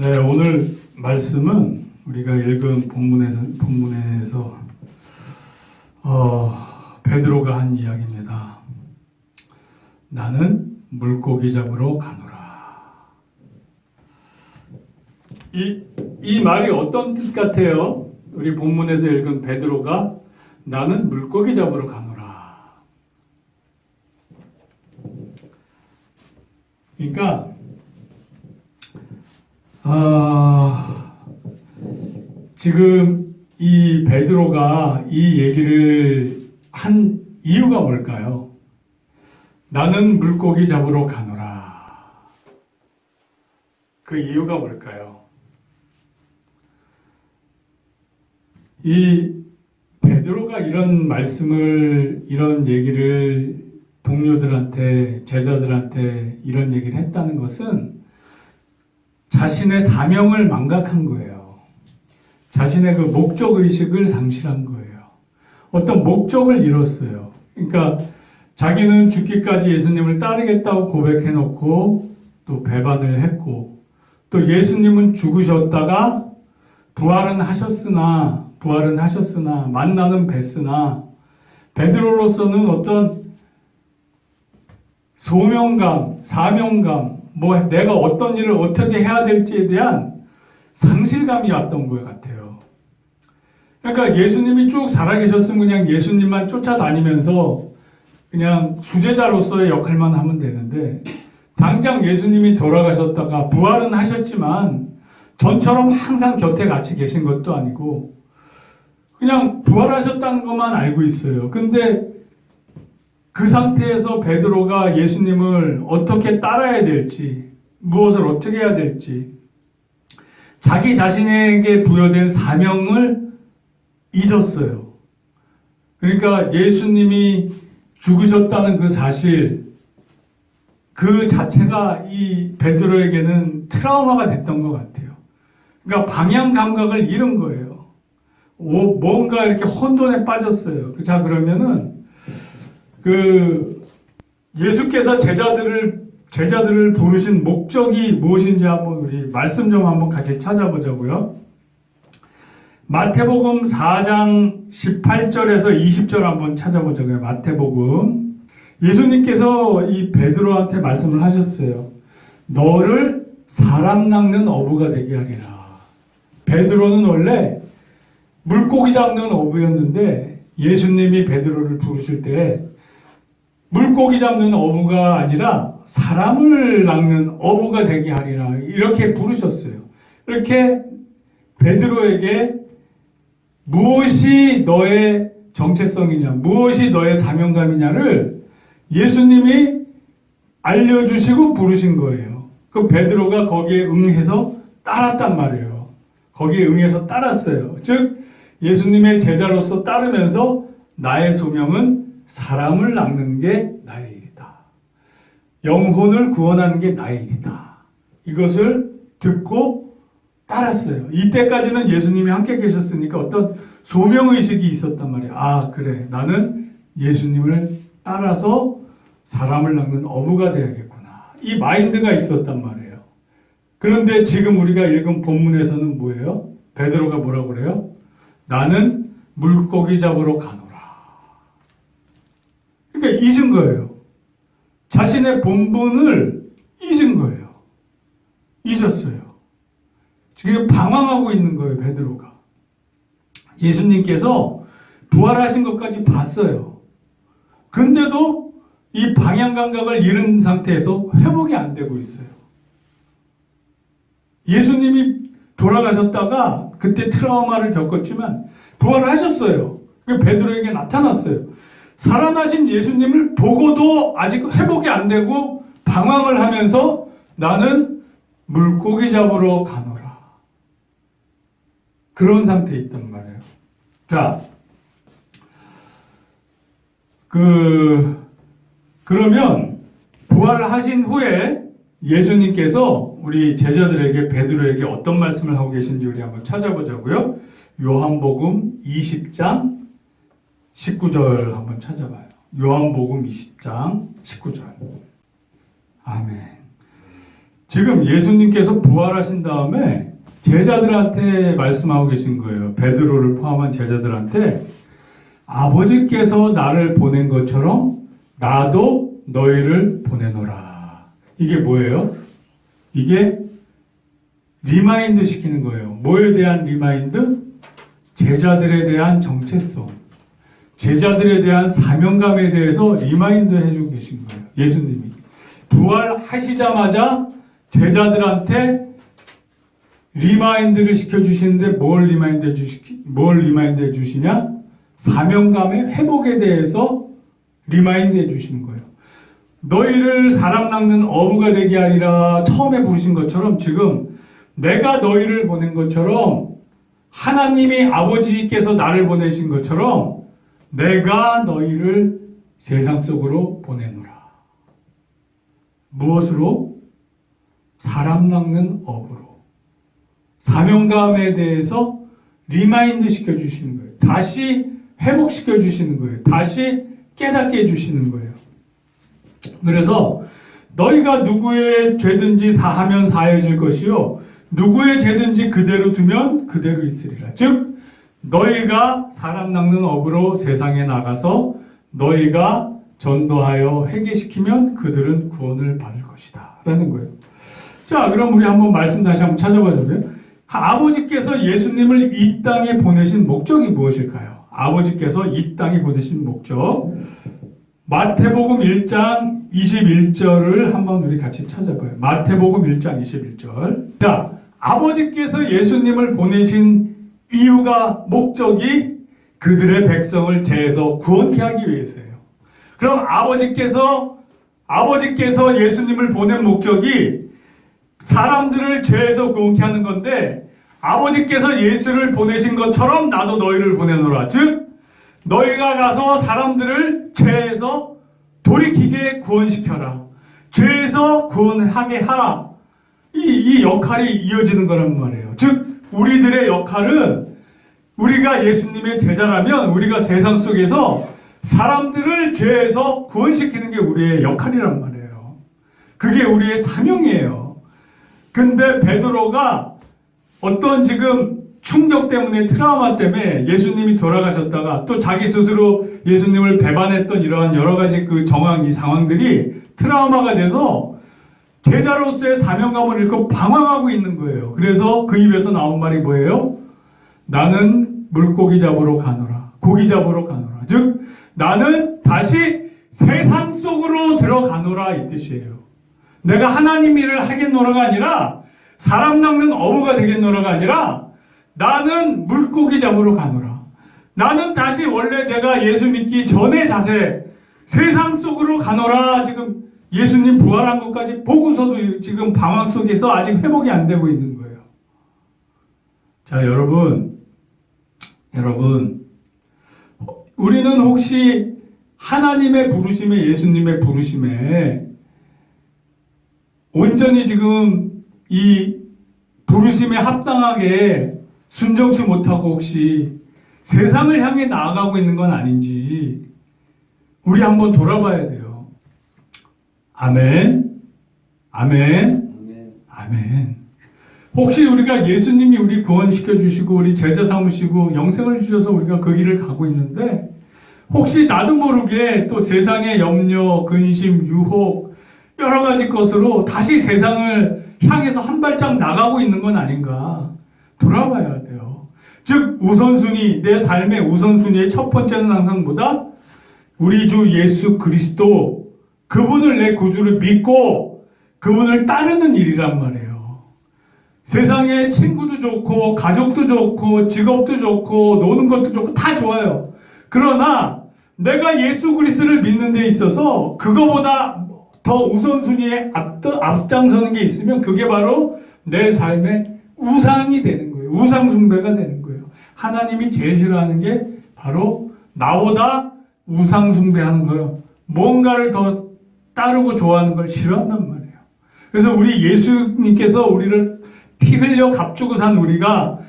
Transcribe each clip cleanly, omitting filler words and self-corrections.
네, 오늘 말씀은 우리가 읽은 본문에서 베드로가 한 이야기입니다. 나는 물고기 잡으러 가노라. 이 말이 어떤 뜻 같아요? 우리 본문에서 읽은 베드로가 나는 물고기 잡으러 가노라. 그러니까 지금 이 베드로가 이 얘기를 한 이유가 뭘까요? 나는 물고기 잡으러 가노라. 그 이유가 뭘까요? 이 베드로가 이런 얘기를 동료들한테, 제자들한테 이런 얘기를 했다는 것은 자신의 사명을 망각한 거예요. 자신의 그 목적의식을 상실한 거예요. 어떤 목적을 잃었어요. 그러니까 자기는 죽기까지 예수님을 따르겠다고 고백해놓고 또 배반을 했고, 또 예수님은 죽으셨다가 부활은 하셨으나 만나는 뵀으나 베드로로서는 어떤 소명감, 사명감, 내가 어떤 일을 어떻게 해야 될지에 대한 상실감이 왔던 것 같아요. 그러니까 예수님이 쭉 살아계셨으면 그냥 예수님만 쫓아다니면서 그냥 수제자로서의 역할만 하면 되는데, 당장 예수님이 돌아가셨다가 부활은 하셨지만 전처럼 항상 곁에 같이 계신 것도 아니고 그냥 부활하셨다는 것만 알고 있어요. 근데 그 상태에서 베드로가 예수님을 어떻게 따라야 될지, 무엇을 어떻게 해야 될지, 자기 자신에게 부여된 사명을 잊었어요. 그러니까 예수님이 죽으셨다는 그 사실, 그 자체가 이 베드로에게는 트라우마가 됐던 것 같아요. 그러니까 방향 감각을 잃은 거예요. 뭔가 이렇게 혼돈에 빠졌어요. 자, 그러면은 예수께서 제자들을 부르신 목적이 무엇인지 한번 우리 말씀 좀 한번 같이 찾아보자고요. 마태복음 4장 18절에서 20절 한번 찾아보자고요. 마태복음. 예수님께서 이 베드로한테 말씀을 하셨어요. 너를 사람 낚는 어부가 되게 하리라. 베드로는 원래 물고기 잡는 어부였는데 예수님이 베드로를 부르실 때 물고기 잡는 어부가 아니라 사람을 낚는 어부가 되게 하리라, 이렇게 부르셨어요. 이렇게 베드로에게 무엇이 너의 정체성이냐, 무엇이 너의 사명감이냐를 예수님이 알려주시고 부르신 거예요. 그 베드로가 거기에 응해서 따랐단 말이에요. 거기에 응해서 따랐어요. 즉 예수님의 제자로서 따르면서 나의 소명은 사람을 낚는 게 나의 일이다. 영혼을 구원하는 게 나의 일이다. 이것을 듣고 따랐어요. 이때까지는 예수님이 함께 계셨으니까 어떤 소명의식이 있었단 말이에요. 아, 그래. 나는 예수님을 따라서 사람을 낚는 어부가 되어야겠구나. 이 마인드가 있었단 말이에요. 그런데 지금 우리가 읽은 본문에서는 뭐예요? 베드로가 뭐라고 그래요? 나는 물고기 잡으러 가노라. 그러니까 잊은 거예요. 자신의 본분을 잊은 거예요. 잊었어요. 지금 방황하고 있는 거예요, 베드로가. 예수님께서 부활하신 것까지 봤어요. 근데도 이 방향 감각을 잃은 상태에서 회복이 안 되고 있어요. 예수님이 돌아가셨다가 그때 트라우마를 겪었지만 부활을 하셨어요. 베드로에게 나타났어요. 살아나신 예수님을 보고도 아직 회복이 안 되고 방황을 하면서 나는 물고기 잡으러 가노라. 그런 상태에 있단 말이에요. 자, 그러면 부활을 하신 후에 예수님께서 우리 제자들에게, 베드로에게 어떤 말씀을 하고 계신지 우리 한번 찾아보자고요. 요한복음 20장 19절 한번 찾아봐요. 요한복음 20장 19절. 아멘. 지금 예수님께서 부활하신 다음에 제자들한테 말씀하고 계신 거예요. 베드로를 포함한 제자들한테 아버지께서 나를 보낸 것처럼 나도 너희를 보내노라. 이게 뭐예요? 이게 리마인드 시키는 거예요. 뭐에 대한 리마인드? 제자들에 대한 정체성, 제자들에 대한 사명감에 대해서 리마인드 해주고 계신 거예요. 예수님이 부활하시자마자 제자들한테 리마인드를 시켜주시는데 뭘 리마인드 해주시냐? 사명감의 회복에 대해서 리마인드 해주시는 거예요. 너희를 사람 낚는 어부가 되게 하리라 처음에 부르신 것처럼 지금 내가 너희를 보낸 것처럼 하나님이 아버지께서 나를 보내신 것처럼 내가 너희를 세상 속으로 보내노라. 무엇으로? 사람 낚는 업으로. 사명감에 대해서 리마인드 시켜주시는 거예요. 다시 회복시켜주시는 거예요. 다시 깨닫게 해주시는 거예요. 그래서 너희가 누구의 죄든지 사하면 사해질 것이요 누구의 죄든지 그대로 두면 그대로 있으리라. 즉 너희가 사람 낚는 업으로 세상에 나가서 너희가 전도하여 회개시키면 그들은 구원을 받을 것이다 라는 거예요. 자, 그럼 우리 한번 말씀 다시 한번 찾아봐줘요. 아버지께서 예수님을 이 땅에 보내신 목적이 무엇일까요? 아버지께서 이 땅에 보내신 목적, 마태복음 1장 21절을 한번 우리 같이 찾아봐요. 마태복음 1장 21절. 자, 아버지께서 예수님을 보내신 이유가, 목적이 그들의 백성을 죄에서 구원케 하기 위해서예요. 그럼 아버지께서 예수님을 보낸 목적이 사람들을 죄에서 구원케 하는 건데, 아버지께서 예수를 보내신 것처럼 나도 너희를 보내노라. 즉 너희가 가서 사람들을 죄에서 돌이키게 구원시켜라. 죄에서 구원하게 하라. 이 역할이 이어지는 거란 말이에요. 즉 우리들의 역할은, 우리가 예수님의 제자라면 우리가 세상 속에서 사람들을 죄에서 구원시키는 게 우리의 역할이란 말이에요. 그게 우리의 사명이에요. 근데 베드로가 어떤 지금 충격 때문에, 트라우마 때문에 예수님이 돌아가셨다가 또 자기 스스로 예수님을 배반했던 이러한 여러 가지 그 정황, 이 상황들이 트라우마가 돼서 제자로서의 사명감을 잃고 방황하고 있는 거예요. 그래서 그 입에서 나온 말이 뭐예요? 나는 물고기 잡으러 가노라. 고기 잡으러 가노라. 즉 나는 다시 세상 속으로 들어가노라 이 뜻이에요. 내가 하나님 일을 하겠노라가 아니라, 사람 낚는 어부가 되겠노라가 아니라, 나는 물고기 잡으러 가노라. 나는 다시 원래 내가 예수 믿기 전의 자세, 세상 속으로 가노라. 지금 예수님 부활한 것까지 보고서도 지금 방황 속에서 아직 회복이 안 되고 있는 거예요. 자, 여러분, 우리는 혹시 하나님의 부르심에, 예수님의 부르심에 온전히 지금 이 부르심에 합당하게 순종치 못하고 혹시 세상을 향해 나아가고 있는 건 아닌지 우리 한번 돌아봐야 돼요. 아멘. 아멘. 아멘. 혹시 우리가 예수님이 우리 구원시켜 주시고 우리 제자 삼으시고 영생을 주셔서 우리가 그 길을 가고 있는데, 혹시 나도 모르게 또 세상의 염려, 근심, 유혹 여러 가지 것으로 다시 세상을 향해서 한 발짝 나가고 있는 건 아닌가 돌아봐야 돼요. 즉 우선순위, 내 삶의 우선순위의 첫 번째는 항상 뭐다? 우리 주 예수 그리스도, 그분을 내 구주를 믿고 그분을 따르는 일이란 말이에요. 세상에 친구도 좋고 가족도 좋고 직업도 좋고 노는 것도 좋고 다 좋아요. 그러나 내가 예수 그리스도를 믿는 데 있어서 그거보다 더 우선순위에 앞장서는 게 있으면 그게 바로 내 삶의 우상이 되는 거예요. 우상 숭배가 되는 거예요. 하나님이 제일 싫어하는 게 바로 나보다 우상 숭배하는 거예요. 뭔가를 더 따르고 좋아하는 걸 싫어한단 말이에요. 그래서 우리 예수님께서 우리를 피 흘려 값주고 산 우리가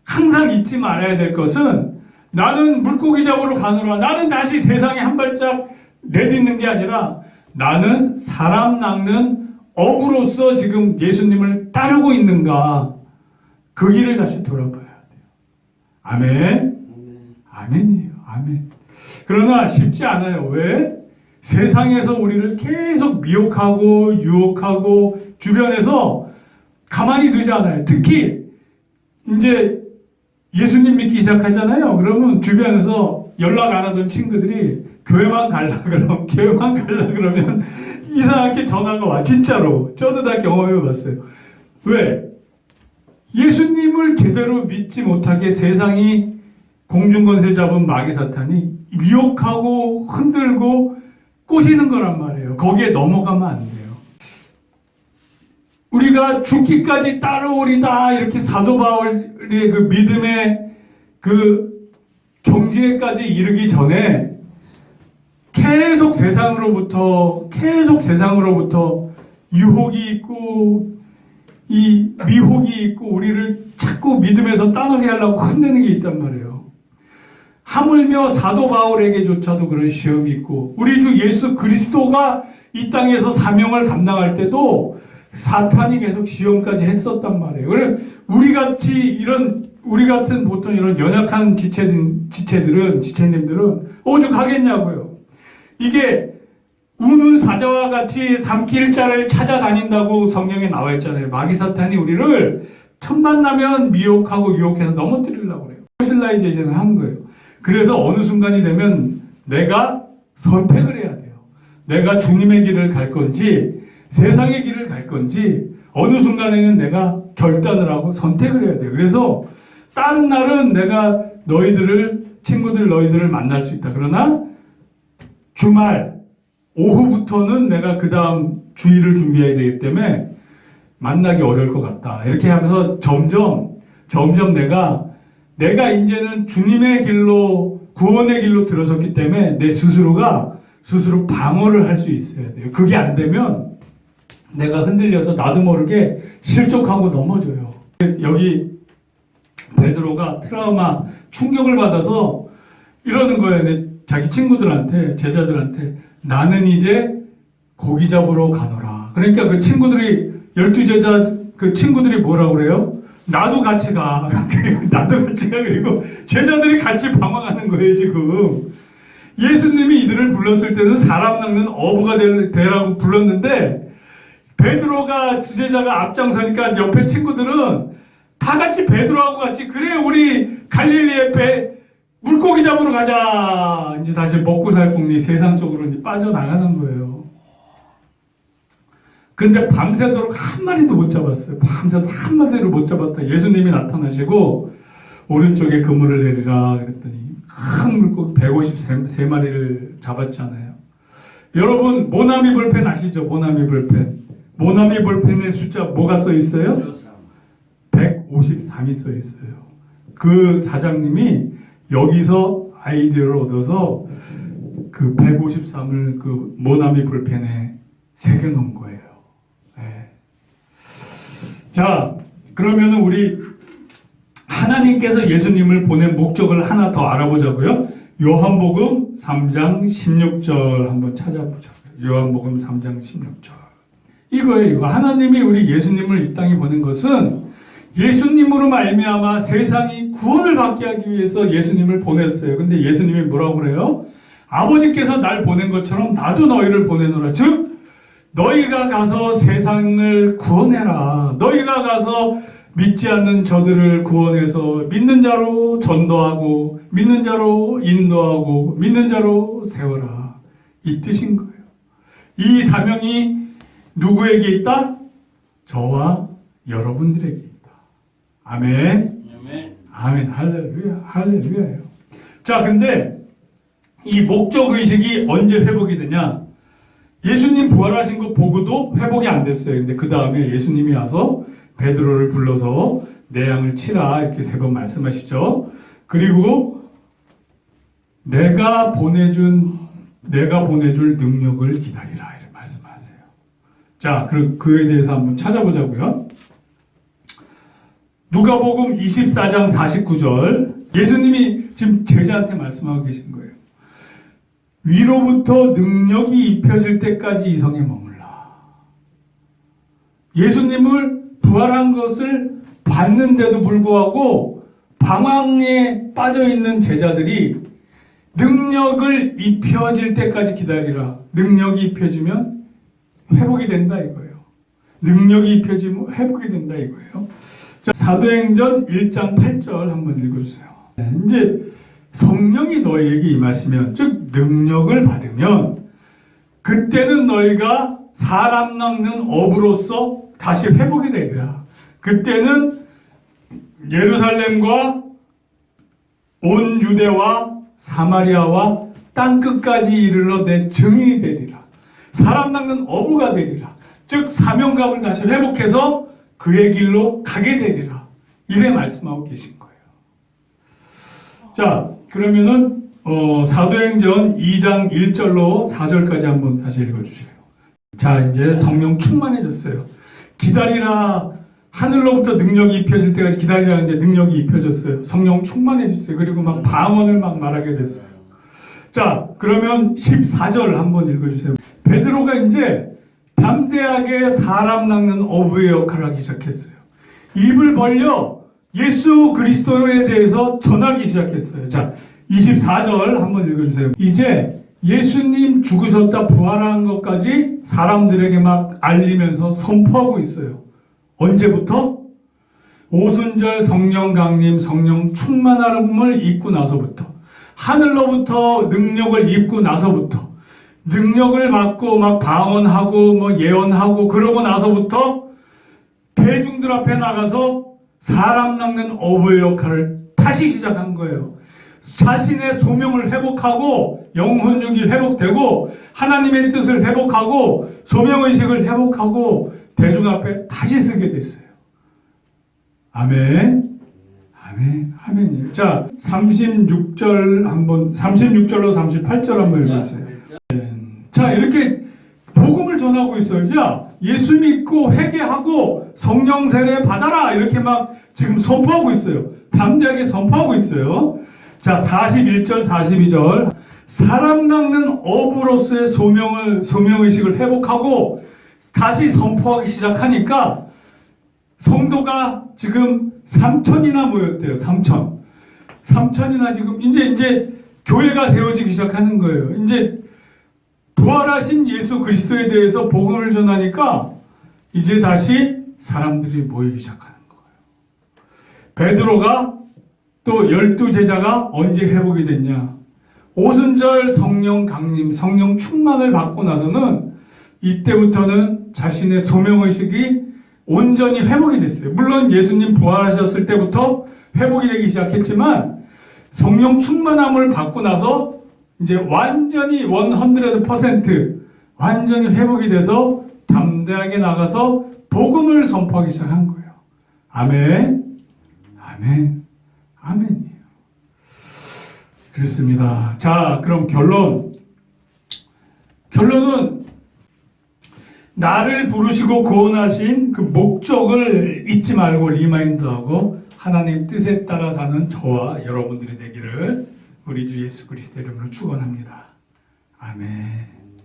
항상 잊지 말아야 될 것은, 나는 물고기 잡으러 가노라, 나는 다시 세상에 한 발짝 내딛는 게 아니라 나는 사람 낚는 업으로서 지금 예수님을 따르고 있는가? 그 길을 다시 돌아봐야 돼요. 아멘. 아멘이에요. 아멘. 그러나 쉽지 않아요. 왜? 세상에서 우리를 계속 미혹하고 유혹하고 주변에서 가만히 두지 않아요. 특히 이제 예수님 믿기 시작하잖아요. 그러면 주변에서 연락 안 하던 친구들이 교회만 그러면 이상하게 전화가 와. 진짜로. 저도 다 경험해 봤어요. 왜? 예수님을 제대로 믿지 못하게 세상이 공중권세 잡은 마귀 사탄이 미혹하고 흔들고 꼬시는 거란 말이에요. 거기에 넘어가면 안 돼요. 우리가 죽기까지 따라오리다 이렇게 사도 바울의 그 믿음의 그 경지에까지 이르기 전에 계속 세상으로부터 유혹이 있고 이 미혹이 있고 우리를 자꾸 믿음에서 떠나게 하려고 흔드는 게 있단 말이에요. 하물며 사도 바울에게조차도 그런 시험이 있고 우리 주 예수 그리스도가 이 땅에서 사명을 감당할 때도 사탄이 계속 시험까지 했었단 말이에요. 그래 우리 같은 보통 이런 연약한 지체님들은 오죽하겠냐고요. 이게 우는 사자와 같이 삼킬자를 찾아다닌다고 성경에 나와 있잖아요. 마귀 사탄이 우리를 첫 만나면 미혹하고 유혹해서 넘어뜨리려고 그래요. 슬라이제이션을 하는 거예요. 그래서 어느 순간이 되면 내가 선택을 해야 돼요. 내가 주님의 길을 갈 건지 세상의 길을 갈 건지 어느 순간에는 내가 결단을 하고 선택을 해야 돼요. 그래서 다른 날은 내가 너희들을 만날 수 있다. 그러나 주말 오후부터는 내가 그 다음 주일을 준비해야 되기 때문에 만나기 어려울 것 같다. 이렇게 하면서 점점 내가 이제는 주님의 길로 구원의 길로 들어섰기 때문에 내 스스로 방어를 할 수 있어야 돼요. 그게 안 되면 내가 흔들려서 나도 모르게 실족하고 넘어져요. 여기 베드로가 트라우마 충격을 받아서 이러는 거예요. 자기 친구들한테 제자들한테 나는 이제 고기 잡으러 가노라. 그러니까 그 친구들이 12제자 그 친구들이 뭐라고 그래요? 나도 같이 가. 나도 같이 가. 그리고 제자들이 같이 방황하는 거예요 지금. 예수님이 이들을 불렀을 때는 사람 낚는 어부가 되라고 불렀는데 베드로가 수제자가 앞장서니까 옆에 친구들은 다 같이 베드로하고 같이 그래 우리 갈릴리에 물고기 잡으러 가자. 이제 다시 먹고 살 궁리 세상 쪽으로 이제 빠져나가는 거예요. 근데 밤새도록 한 마리도 못 잡았어요. 밤새도록 한 마리를 못 잡았다. 예수님이 나타나시고 오른쪽에 그물을 내리라 그랬더니 큰 물고기 153마리를 잡았잖아요. 여러분 모나미 볼펜 아시죠? 모나미 볼펜. 모나미 볼펜의 숫자 뭐가 써 있어요? 153이 써 있어요. 그 사장님이 여기서 아이디어를 얻어서 그 153을 그 모나미 볼펜에 새겨놓은 거예요. 네. 자, 그러면은 우리 하나님께서 예수님을 보낸 목적을 하나 더 알아보자고요. 요한복음 3장 16절 한번 찾아보자고요. 요한복음 3장 16절. 이거예요. 이거. 하나님이 우리 예수님을 이 땅에 보낸 것은 예수님으로 말미암아 세상이 구원을 받게 하기 위해서 예수님을 보냈어요. 근데 예수님이 뭐라고 그래요? 아버지께서 날 보낸 것처럼 나도 너희를 보내노라. 즉 너희가 가서 세상을 구원해라. 너희가 가서 믿지 않는 저들을 구원해서 믿는 자로 전도하고 믿는 자로 인도하고 믿는 자로 세워라. 이 뜻인 거예요. 이 사명이 누구에게 있다? 저와 여러분들에게 있다. 아멘. 아멘. 할렐루야. 할렐루야예요. 자, 근데 이 목적의식이 언제 회복이 되냐? 예수님 부활하신 거 보고도 회복이 안 됐어요. 근데 그 다음에 예수님이 와서 베드로를 불러서 내 양을 치라 이렇게 3번 말씀하시죠. 그리고 내가 보내줄 능력을 기다리라 이렇게 말씀하세요. 자, 그럼 그에 대해서 한번 찾아보자고요. 누가복음 24장 49절. 예수님이 지금 제자한테 말씀하고 계신 거예요. 위로부터 능력이 입혀질 때까지 이 성에 머물라. 예수님을 부활한 것을 봤는데도 불구하고 방황에 빠져 있는 제자들이 능력을 입혀질 때까지 기다리라. 능력이 입혀지면 회복이 된다 이거예요. 능력이 입혀지면 회복이 된다 이거예요. 자, 사도행전 1장 8절 한번 읽어주세요. 이제 성령이 너희에게 임하시면, 즉 능력을 받으면 그때는 너희가 사람 낚는 어부로서 다시 회복이 되리라. 그때는 예루살렘과 온 유대와 사마리아와 땅끝까지 이르러 내 증인이 되리라. 사람 낚는 어부가 되리라. 즉 사명감을 다시 회복해서 그의 길로 가게 되리라. 이래 말씀하고 계신 거예요. 자, 그러면은 사도행전 2장 1절로 4절까지 한번 다시 읽어주세요. 자, 이제 성령 충만해졌어요. 기다리라. 하늘로부터 능력이 입혀질 때까지 기다리라는데 능력이 입혀졌어요. 성령 충만해졌어요. 그리고 막 방언을 막 말하게 됐어요. 자, 그러면 14절 한번 읽어주세요. 베드로가 이제 담대하게 사람 낚는 어부의 역할을 하기 시작했어요. 입을 벌려 예수 그리스도에 대해서 전하기 시작했어요. 자, 24절 한번 읽어주세요. 이제 예수님 죽으셨다 부활한 것까지 사람들에게 막 알리면서 선포하고 있어요. 언제부터? 오순절 성령 강림, 성령 충만함을 입고 나서부터, 하늘로부터 능력을 입고 나서부터, 능력을 받고 막 방언하고 뭐 예언하고 그러고 나서부터 대중들 앞에 나가서 사람 낚는 어부의 역할을 다시 시작한 거예요. 자신의 소명을 회복하고 영혼육이 회복되고 하나님의 뜻을 회복하고 소명의식을 회복하고 대중 앞에 다시 쓰게 됐어요. 아멘. 아멘. 아멘이에요. 자, 36절로 38절 한번 읽어주세요. 자, 이렇게 복음을 전하고 있어요. 야, 예수 믿고 회개하고 성령 세례 받아라. 이렇게 막 지금 선포하고 있어요. 담대하게 선포하고 있어요. 자, 41절, 42절. 사람 낚는 어부로서의 소명의식을 회복하고 다시 선포하기 시작하니까 성도가 지금 3,000이나 모였대요. 3,000이나 지금 이제 교회가 세워지기 시작하는 거예요. 이제 부활하신 예수 그리스도에 대해서 복음을 전하니까 이제 다시 사람들이 모이기 시작하는 거예요. 베드로가 또 12제자가 언제 회복이 됐냐? 오순절 성령 강림, 성령 충만을 받고 나서는 이때부터는 자신의 소명의식이 온전히 회복이 됐어요. 물론 예수님 부활하셨을 때부터 회복이 되기 시작했지만 성령 충만함을 받고 나서 이제 완전히 100% 완전히 회복이 돼서 담대하게 나가서 복음을 선포하기 시작한 거예요. 아멘. 아멘. 아멘이에요. 그렇습니다. 자, 그럼 결론은 나를 부르시고 구원하신 그 목적을 잊지 말고 리마인드하고 하나님 뜻에 따라 사는 저와 여러분들이 되기를 우리 주 예수 그리스도 이름으로 축원합니다. 아멘.